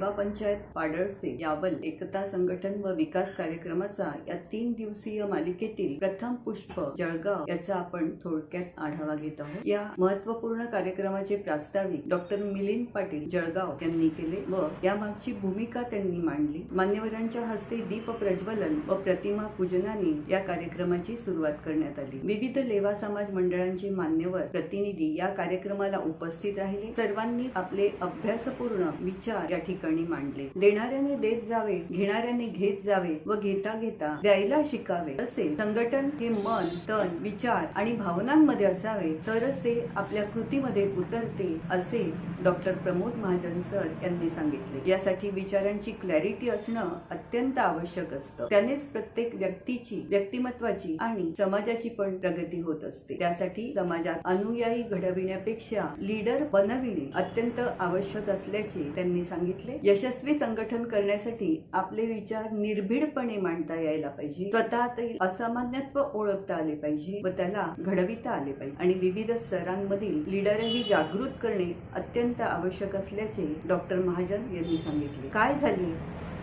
लेवा पंचायत पाडळसे यावल एकता संघटन व विकास कार्यक्रमाचा या 3 दिवसीय मालिकेतील प्रथम पुष्प जळगाव याचा आपण थोडक्यात आढावा घेत आहोत। या महत्त्वपूर्ण कार्यक्रमाचे प्रास्ताविक डॉक्टर मिलिंद पाटील जळगाव यांनी केले व यामागची भूमिका त्यांनी मांडली। मान्यवरांच्या हस्ते दीप प्रज्वलन व प्रतिमा पूजनाने या कार्यक्रमाची सुरुवात करण्यात आली। विविध लेवा समाज मंडळांचे मान्यवर प्रतिनिधी या कार्यक्रमाला उपस्थित राहिले। सर्वांनी आपले अभ्यासपूर्ण विचार या ठिकाणी मांडले। देणाऱ्याने देत जावे, घेणाऱ्याने घेत जावे व घेता घेता द्यायला शिकावे। असे संघटन हे मन, तन, विचार आणि भावनांमध्ये असावे तरच ते आपल्या कृतीमध्ये उतरते असे डॉक्टर प्रमोद महाजन सर यांनी सांगितले। यासाठी विचारांची क्लॅरिटी असणं अत्यंत आवश्यक असतं। त्यानेच प्रत्येक व्यक्तीची, व्यक्तिमत्वाची आणि समाजाची पण प्रगती होत असते। त्यासाठी समाजात अनुयायी घडविण्यापेक्षा लीडर बनविणे अत्यंत आवश्यक असल्याचे त्यांनी सांगितले। यशस्वी संघटन करण्यासाठी आपले विचार निर्भीडपणे मांडता यायला पाहिजे, स्वतःतील असामान्यत्व ओळखता आले पाहिजे व त्याला घडविता आले पाहिजे आणि विविध स्तरांमधील लीडरही जागृत करणे अत्यंत आवश्यक असल्याचे डॉक्टर महाजन यांनी सांगितले। काय झाले,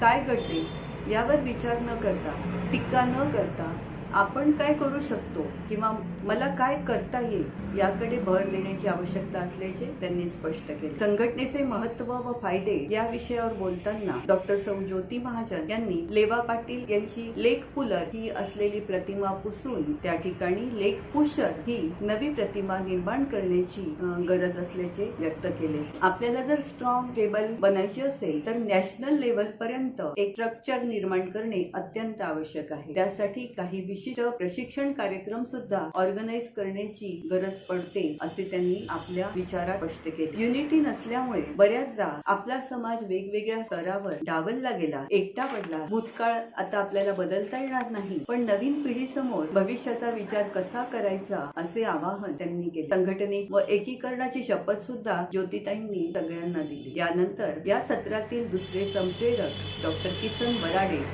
काय घडले यावर विचार न करता, टीका न करता आपण काय करू शकतो किंवा मला काय करता येईल याकडे भर देण्याची आवश्यकता असल्याचे त्यांनी स्पष्ट केले। संघटनेचे महत्त्व व फायदे या विषयावर बोलताना डॉक्टर सौ ज्योती महाजन यांनी लेवा पाटील यांची लेख पुलर ही असलेली प्रतिमा पुसून त्या ठिकाणी लेख पुशर ही नवी प्रतिमा निर्माण करण्याची गरज असल्याचे व्यक्त केले। आपल्याला जर स्ट्रॉंग स्टेबल बनायचे असेल तर नॅशनल लेवल पर्यंत एक स्ट्रक्चर निर्माण करणे अत्यंत आवश्यक आहे। त्यासाठी काही विशिष्ट प्रशिक्षण कार्यक्रम सुद्धा ऑर्गनाइज करण्याची गरज पडते असे त्यांनी आपल्या विचारात स्पष्ट केले। युनिटी नसल्यामुळे बऱ्याचदा आपला समाज वेगवेगळ्या स्तरावर डावलला गेला, एकटा पडला। भूतकाळ आता आपल्याला बदलता येणार नाही, पण नवीन पिढी समोर भविष्याचा विचार कसा करायचा असे आवाहन त्यांनी केले। संघटने व एकीकरणाची शपथ सुद्धा ज्योतिताईंनी सगळ्यांना दिली। यानंतर या सत्रातील दुसरे संप्रेरक डॉक्टर किसन वराडे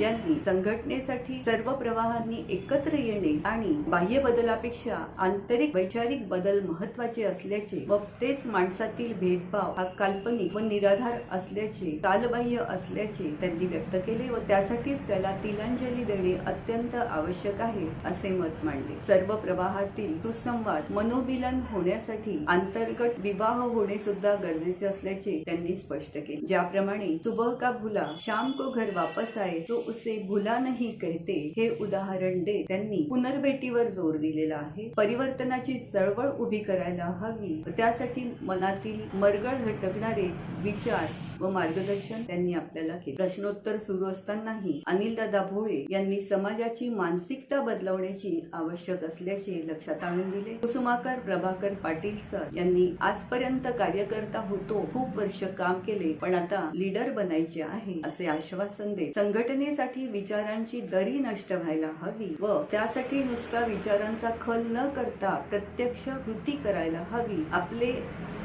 यांनी संघटनेसाठी सर्व प्रवाहांनी एकत्र येणे आणि बाह्य बदलापेक्षा आंतरिक वैचारिक बदल महत्वाचे असल्याचे व तेच माणसातील भेदभाव हा काल्पनिक व निराधार असल्याचे, कालबाह्य असल्याचे त्यांनी व्यक्त केले व त्यासाठीच त्याला तिलांजली देणे अत्यंत आवश्यक आहे असे मत मांडले। सर्व प्रवाहातील सुसंवाद मनोमिलन होण्यासाठी अंतर्गत विवाह होणे सुद्धा गरजेचे असल्याचे त्यांनी स्पष्ट केले। ज्याप्रमाणे सुबह का भूला शाम को घर वापस आए तो उसे भूला नहीं कहते हे उदाहरण देत त्यांनी पुनर्भेटीवर जोर दिलेला आहे। परिवर्तनाची चळवळ उभी करायला हवी व त्यासाठी मनातील मरगळ झटकणारे विचार व मार्गदर्शन त्यांनी आपल्याला केले। प्रश्नोत्तर सुरू असतानाही अनिलदादा भोळे यांनी समाजाची मानसिकता बदलवण्याची आवश्यक असल्याचे लक्षात आणून दिले। कुसुमाकर प्रभाकर पाटील सर यांनी आजपर्यंत कार्यकर्ता होतो, खूप वर्ष काम केले, पण आता लीडर बनायचे आहे असे आश्वासन देत संघटनेसाठी विचारांची दरी नष्ट व्हायला हवी व त्यासाठी नुसता विचारांचा खल न करता प्रत्यक्ष कृती करायला हवी। आपले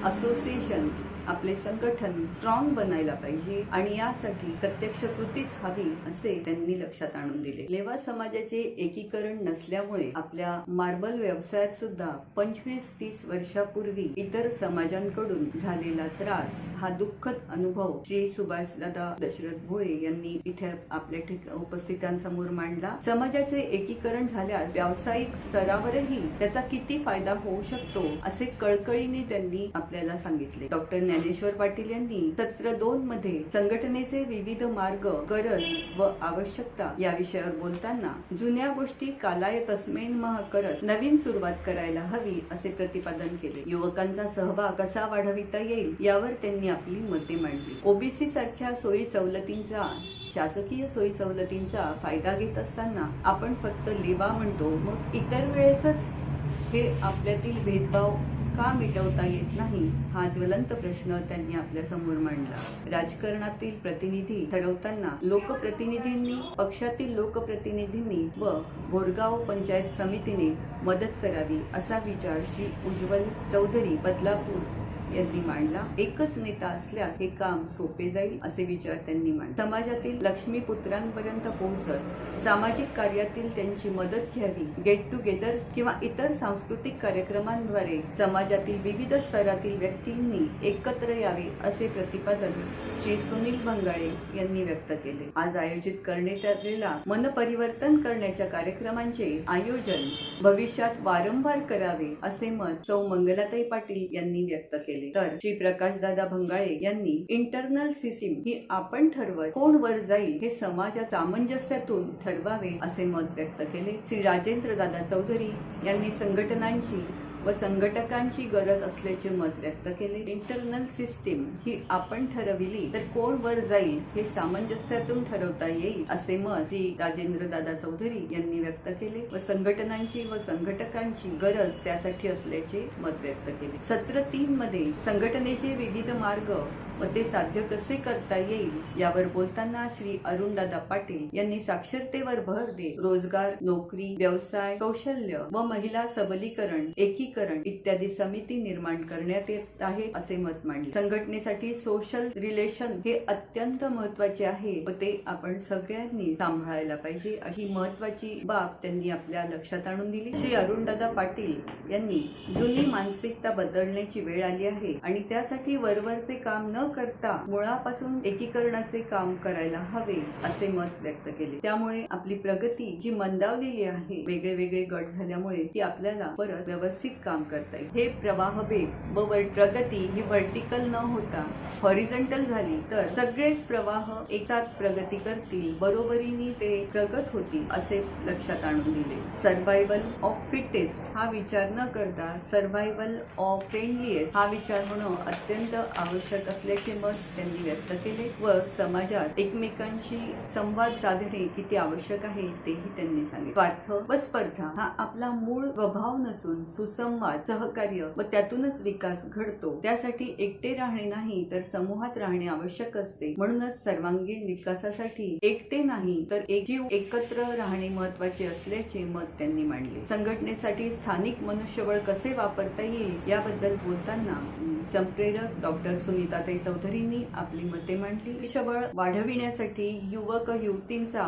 असोसिएशन, आपले संघटन स्ट्रॉंग बनायला पाहिजे आणि यासाठी प्रत्यक्ष कृतीच हवी असे त्यांनी लक्षात आणून दिले। लेवा समाजाचे एकीकरण नसल्यामुळे आपल्या मार्बल व्यवसायात सुद्धा 25-30 वर्षापूर्वी इतर समाजांकडून झालेला त्रास हा दुःखद अनुभव श्री सुभाषदादा दशरथ भोळे यांनी इथे आपल्या उपस्थितांसमोर मांडला। समाजाचे एकीकरण झाल्यास व्यावसायिक स्तरावरही त्याचा किती फायदा होऊ शकतो असे कळकळीने त्यांनी आपल्याला सांगितले। डॉक्टर ज्ञानेश्वर पाटील यांनी सत्र 2 मध्ये संघटनेचे विविध मार्ग, गरज व आवश्यकता या विषयावर बोलताना जुन्या गोष्टी कालाय तस्मैनमः करत नवीन सुरुवात करायला हवी असे प्रतिपादन केले। युवकांचा सहभाग कसा वाढविता येईल यावर त्यांनी आपली मते मांडली। ओबीसी सारख्या सोयी सवलतींचा, शासकीय सोयी सवलतींचा फायदा घेत असताना आपण फक्त लेवा म्हणतो, मग इतर वेळेसच हे आपल्यातील भेदभाव का मिटवता येत नाही हा ज्वलंत प्रश्न त्यांनी आपल्या समोर मांडला। राजकारणातील प्रतिनिधी ठरवताना लोकप्रतिनिधींनी, पक्षातील लोकप्रतिनिधींनी व बोरगाव पंचायत समितीने मदत करावी असा विचार श्री उज्ज्वल चौधरी बदलापूर यांनी मांडला. एकच नेता असल्यास हे काम सोपे जाईल असे विचार त्यांनी मांडले. समाजातील लक्ष्मीपुत्रांपर्यंत पोहोचत सामाजिक कार्यातील त्यांची मदत घ्यावी. गेट टुगेदर किंवा इतर सांस्कृतिक कार्यक्रमांद्वारे समाजातील विविध स्तरातील व्यक्तींनी एकत्र यावे असे प्रतिपादन श्री सुनील भंगाळे यांनी व्यक्त केले. आज आयोजित करण्यात आलेल्या मनपरिवर्तन करण्याच्या कार्यक्रमांचे आयोजन भविष्यात वारंवार करावे असे मत सौ मंगलाताई पाटील यांनी व्यक्त केले. तर श्री प्रकाशदादा भंगाळे यांनी इंटरनल सिस्टीम ही आपण ठरवत कोण वर जाईल हे समाजाच्या सामंजस्यातून ठरवावे असे मत व्यक्त केले. श्री राजेंद्र दादा चौधरी यांनी संघटनांची व संघटकांची गरज असल्याचे मत व्यक्त केले. इंटरनल सिस्टीम ही आपण ठरविली तर कोण वर जाईल हे सामंजस्यातून ठरवता येईल असे मत श्री राजेंद्र दादा चौधरी यांनी व्यक्त केले व संघटनांची व संघटकांची गरज त्यासाठी असल्याचे मत व्यक्त केले. सत्र 3 मध्ये संघटनेचे विविध मार्ग व ते साध्य कसे करता येईल यावर बोलताना श्री अरुणदादा पाटील यांनी साक्षरतेवर भर देत रोजगार, नोकरी, व्यवसाय, कौशल्य व महिला सबलीकरण, एकीकरण इत्यादी समिती निर्माण करण्यात येत आहे असे मत मांडले. संघटनेसाठी सोशल रिलेशन हे अत्यंत महत्वाचे आहे व ते आपण सगळ्यांनी सांभाळायला पाहिजे अशी महत्वाची बाब त्यांनी आपल्या लक्षात आणून दिली. श्री अरुणदादा पाटील यांनी जुनी मानसिकता बदलण्याची वेळ आली आहे आणि त्यासाठी वरवरचे काम न करता मुळापासून एकीकरणाचे काम करायला हवे असे मत व्यक्त केले. त्यामुळे आपली प्रगती जी मंदावलेली आहे वेगळे वेगळे गट झाल्यामुळे ती आपल्याला परत व्यवस्थित काम करता येईल. हे प्रवाहभेद व प्रगती ही व्हर्टिकल न होता हॉरिझॉन्टल झाली तर सगळेच प्रवाह एकसाथ प्रगती करतील, बरोबरीने ते प्रगत होतील असे लक्षात आणून दिले. सर्व्हायव्हल ऑफ फिटेस्ट हा विचार न करता सर्व्हायव्हल ऑफ फ्रेंडलीएस्ट हा विचार होणं अत्यंत आवश्यक असल्याचे मत त्यांनी व्यक्त केले व समाजात एकमेकांशी संवाद साधणे किती आवश्यक आहे तेही त्यांनी सांगितले. स्वार्थ व स्पर्धा हा आपला मूळ स्वभाव नसून सुसंवाद, सहकार्य व त्यातूनच विकास घडतो. त्यासाठी एकटे राहणे नाही तर समूहात राहणे आवश्यक असते. म्हणूनच सर्वांगीण विकासासाठी एकटे नाही तर एकजीव एकत्र राहणे महत्वाचे असल्याचे मत त्यांनी मांडले. संघटनेसाठी स्थानिक मनुष्यबळ कसे वापरता येईल याबद्दल बोलताना संप्रेरक डॉक्टर सुनीताताई चौधरींनी आपली मते मांडली. मनुष्यबळ वाढविण्यासाठी युवक युवतींचा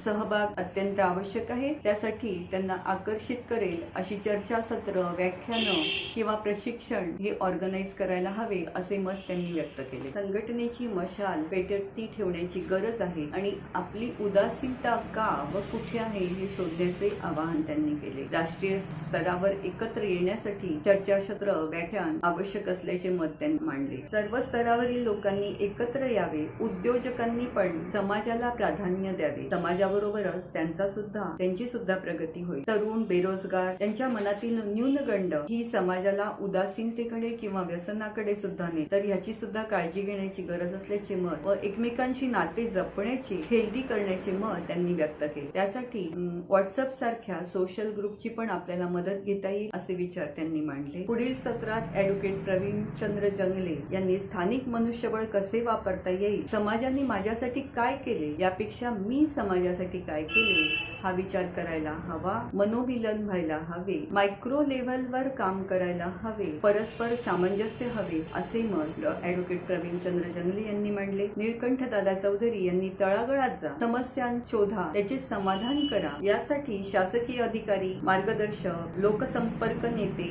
सहभाग अत्यंत आवश्यक आहे. त्यासाठी त्यांना आकर्षित करेल अशी चर्चासत्र, व्याख्यानं किंवा प्रशिक्षण हे ऑर्गनाईज करायला हवे असे मत त्यांनी व्यक्त केले. संघटनेची मशाल पेटती ठेवण्याची गरज आहे आणि आपली उदासीनता का व कुठे आहे हे शोधण्याचे आवाहन त्यांनी केले. राष्ट्रीय स्तरावर एकत्र येण्यासाठी चर्चासत्र, व्याख्यान आवश्यक असल्याचे मत त्यांनी मांडले. सर्व स्तरावरील लोकांनी एकत्र यावे. उद्योजकांनी पण समाजाला प्राधान्य द्यावे. समाजाबरोबरच त्यांची सुद्धा प्रगती होईल. तरुण, बेरोजगार त्यांच्या मनातील न्यूनगंड ही समाजाला उदासीनतेकडे किंवा व्यसनाकडे सुद्धा नाही तर याची सुद्धा काळजी घेण्याची गरज असल्याचे मत व एकमेकांशी नाते जपण्याची, हेल्दी करण्याचे मत त्यांनी व्यक्त केले. त्यासाठी व्हॉट्सअप सारख्या सोशल ग्रुपची पण आपल्याला मदत घेता येईल असे विचार त्यांनी मांडले. पुढील सत्रात ऍडव्होकेट प्रवीणचंद्र जंगले यांनी स्थानिक मनुष्यबळ कसे वापरता येईल, समाजाने माझ्यासाठी काय केले यापेक्षा मी समाजासाठी काय केले हा विचार करायला हवा. मनोमिलन व्हायला हवे. मायक्रो लेव्हलवर काम करायला हवे. परस्पर सामंजस्य हवे असे मत ऍडव्होकेट प्रवीणचंद्र जंगले यांनी मांडले. निळकंठ दादा चौधरी यांनी तळागाळात जा, समस्या शोधा, त्याचे समाधान करा. यासाठी शासकीय अधिकारी, मार्गदर्शक, लोकसंपर्क नेते,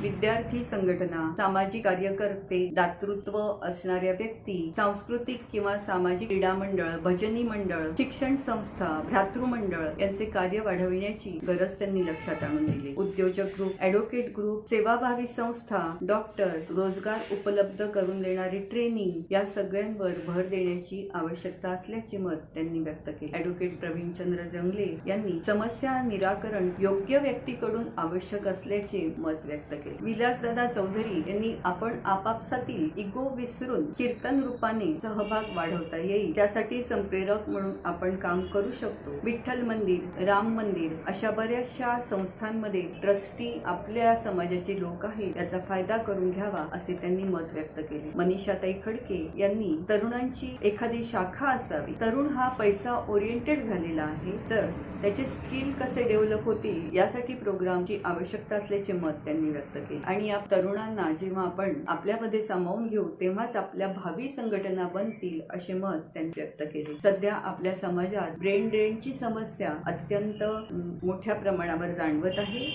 विद्यार्थी संघटना, सामाजिक कार्यकर्ते, दातृत्व असणाऱ्या व्यक्ती, सांस्कृतिक किंवा सामाजिक क्रीडा मंडळ, भजनी मंडळ, शिक्षण संस्था, भ्रातृमंडळ यांचे कार्य वाढविण्याची गरज त्यांनी लक्षात आणून दिली. उद्योजक ग्रुप, ऍडव्होकेट ग्रुप, सेवाभावी संस्था, डॉक्टर, रोजगार उपलब्ध करून देणारे ट्रेनिंग या सगळ्यांवर भर देण्याची आवश्यकता असल्याचे मत त्यांनी व्यक्त केले. ऍडव्होकेट प्रवीणचंद्र जंगले यांनी समस्या निराकरण योग्य व्यक्तीकडून आवश्यक असल्याचे मत व्यक्त केले. विलासदादा चौधरी यांनी आपण आपापसातील इगो विसरून कीर्तन रूपाने सहभाग वाढवता येईल त्यासाठी संप्रेरक म्हणून आपण काम करू शकतो. विठ्ठल मंदिर, राम मंदिर अशा बऱ्याचशा संस्थांमध्ये ट्रस्टी आपल्या समाजाचे लोक आहेत, याचा फायदा करून घ्यावा असे त्यांनी मत व्यक्त केले. मनीषाताई खडके यांनी तरुणांची एखादी शाखा असावी. तरुण हा पैसा ओरिएंटेड झालेला आहे तर त्याचे स्किल कसे डेव्हलप होतील यासाठी प्रोग्रामची आवश्यकता असल्याचे मत त्यांनी व्यक्त केली आणि या तरुणांना जेव्हा आपण आपल्यामध्ये सामावून घेऊ तेव्हाच आपल्या भावी संघटना बनतील असे मत त्यांनी व्यक्त केले. सध्या आपल्या समाजात ब्रेन ड्रेनची समस्या अत्यंत मोठ्या प्रमाणावर जाणवत आहे.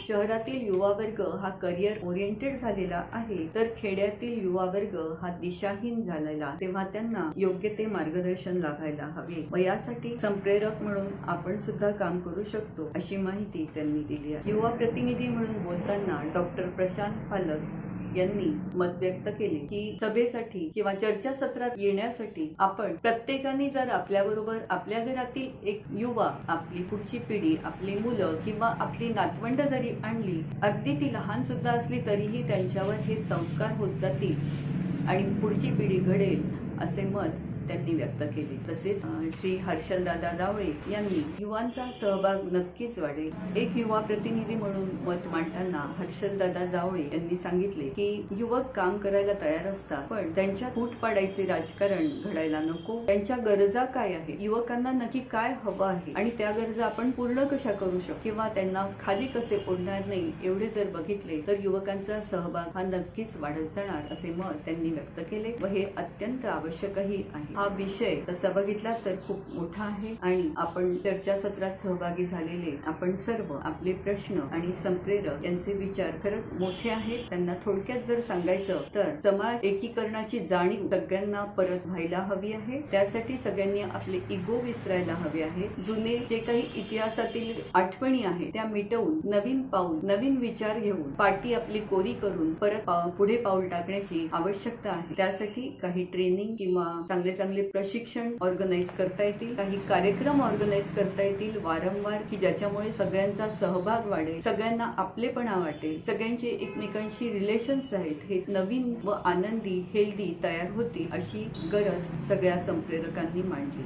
शहरातील युवा वर्ग हा करिअर ओरिएंटेड झालेला आहे, तर खेड्यातील युवा वर्ग हा दिशाहीन झालेला. तेव्हा त्यांना योग्य ते मार्गदर्शन लाभायला हवे व यासाठी संप्रेरक म्हणून आपण सुद्धा काम करू शकतो अशी माहिती त्यांनी दिली आहे. युवा प्रतिनिधी म्हणून बोलताना डॉक्टर प्रशांत फालक यांनी मत व्यक्त केले की सभेसाठी किंवा चर्चासत्रात येण्यासाठी आपण प्रत्येकाने जर आपल्याबरोबर आपल्या घरातील एक युवा, आपली पुढची पिढी, आपली मुलं किंवा आपली नातवंड जरी आणली, अगदी ती लहान सुद्धा असली तरीही त्यांच्यावर हे संस्कार होत जातील आणि पुढची पिढी घडेल असे मत त्यांनी व्यक्त केले. तसेच श्री हर्षलदादा जावळे यांनी युवांचा सहभाग नक्कीच वाढेल. एक युवा प्रतिनिधी म्हणून मत मांडताना हर्षलदादा जावळे यांनी सांगितले की युवक काम करायला तयार असतात, पण त्यांच्यात फूट पाडायचे राजकारण घडायला नको. त्यांच्या गरजा काय आहेत, युवकांना नक्की काय हवं आहे आणि त्या गरजा आपण पूर्ण कशा करू शकतो किंवा त्यांना खाली कसे ओढणार नाही एवढे जर बघितले तर युवकांचा सहभाग हा नक्कीच वाढत जाणार असे मत त्यांनी व्यक्त केले व हे अत्यंत आवश्यकही आहे. हा विषय तसा बघितला तर खूप मोठा आहे आणि आपण चर्चासत्रात सहभागी झालेले आपण सर्व आपले प्रश्न आणि संप्रेरक यांचे विचार खरंच मोठे आहेत. त्यांना थोडक्यात जर सांगायचं तर समाज एकीकरणाची जाणीव सगळ्यांना परत व्हायला हवी आहे. त्यासाठी सगळ्यांनी आपले इगो विसरायला हवे आहे. जुने जे काही इतिहासातील आठवणी आहेत त्या मिटवून नवीन पाऊल, नवीन विचार घेऊन पाठी आपली कोरी करून परत पुढे पाऊल टाकण्याची आवश्यकता आहे. त्यासाठी काही ट्रेनिंग किंवा चांगले प्रशिक्षण ऑर्गनाईज करता येतील, काही कार्यक्रम ऑर्गनाईज करता येतील वारंवार की ज्याच्यामुळे सगळ्यांचा सहभाग वाढेल, सगळ्यांना आपलेपणा वाटेल, सगळ्यांचे एकमेकांशी रिलेशन्स आहेत हे नवीन व आनंदी हेल्दी तयार होतील अशी गरज सगळ्या संप्रेरकांनी मांडली.